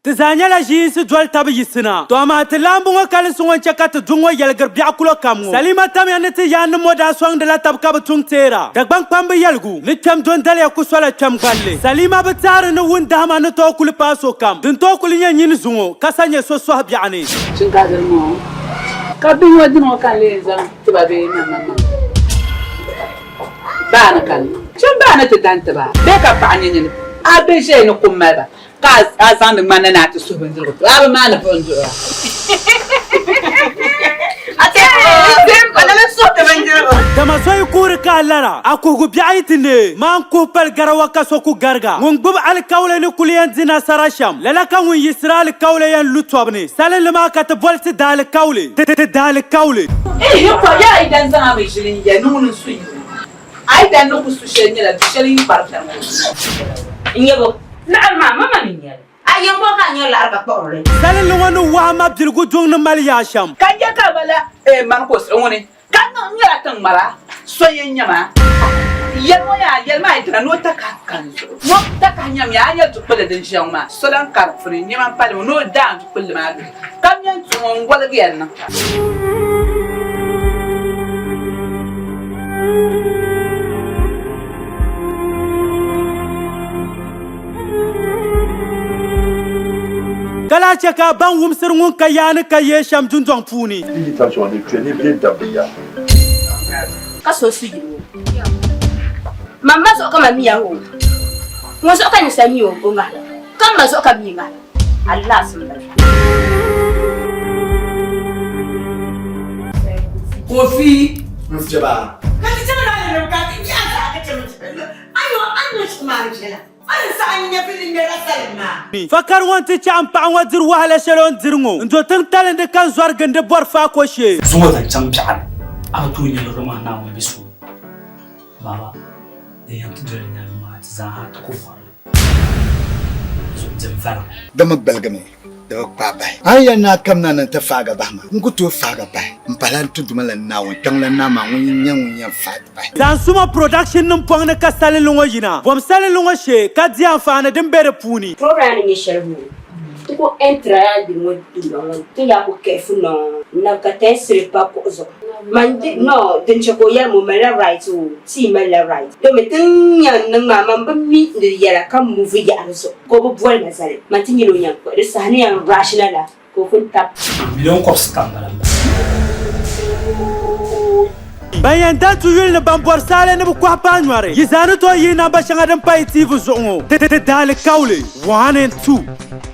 Tizanya la jinsi dwal tabi yisina. To ama te lambunga kali sunwan chakata dungwa yelgar biakulo kamu. Salima tam ya neti yan moda swang de la tab kaba tung tera. Dagbang pambe yelgu. Ni kem don dali akuswala kem galle. Salima betare no wun dama no to kuli paso kam. Dun to kuli nya nyini zungo. Kasanye so so biani. Chinkader mo. Kabin wadi no kaleza. Tibabe mama. Bana kan. Chin bana te dante ba. Beka pa anyen. Abe je no kumaba. Kaz azan mana na to so benjiro. Aba mana bonjiro. Ate ana le so te benjiro. Dama soy kur ka lara. Aku gu biaitine. Man ko pel garawa ka so ku garga. Ngun bub al kawle ni kuliyan zina sarasham. Lala kan wi yisral kawle yan lutwabni. Salen lama ka te bolti dal kawle. Te dal kawle. Yo ko ya idan zan mai shirin ya nunu su. Ai dan no ku su shenye la shirin parta. Inyego na mama maninya ayo mo kanyo la arba tore Salen lwanu wa ma bilgu dung na mal yasham. Kanja ka bala man ko so woni kan no nyara tan mara so yenyama yelmo ya yelma itra no kan no takanyam ya ya tukule den shama so dan karfri nyama pale no dan tukule ma kam yan tun wala biyan Kala cheka ban wumsir ngun kayani kaye sham junjong puni. L'invitation de tu es bien d'abia. kaso sigi mama so kama miya ho mo so kan sami ho bonga kama so ka minga Allah subhanahu Kofi Mfjaba. kati tana na ka ya ka tana ayo anno shmar jela an sa'an ya filin da rasalma Fakar wanti ci an pa wadir wahala shalon dirngo ndo tan talende kan zwar gande bor fa ko she zuwa da can fi'al aka to ne rama na wa bisu baba da yantu dole ne ma ta za ha ta ko faru zo jin fara dama belgame da papai aya na kamna nan ta faga bahma nguto faga bai mpalan tuduma lan nawo tanglan na ma won yan faga bai dan suma production nin pong na kasale lungo yina bom sale lungo she ka di amfana din bere puni program ni sherbu tuko entra di mo dulong to ya ko kefu no na ka tesre pa ko zo mandi no den chako ya mo mala right o ti mala right do me tin yan nan mama bammi ndi yara kan mu fi ya zo ko bo bol masale mantin yilo yan ko de sahani yan rational ko kun tap miliyon ko skandal bayan da tu yul na bambor sale ne bu kwa pa nyware yizanu to yina ba shanga dan pa TV zongo te dale kawle 1 and 2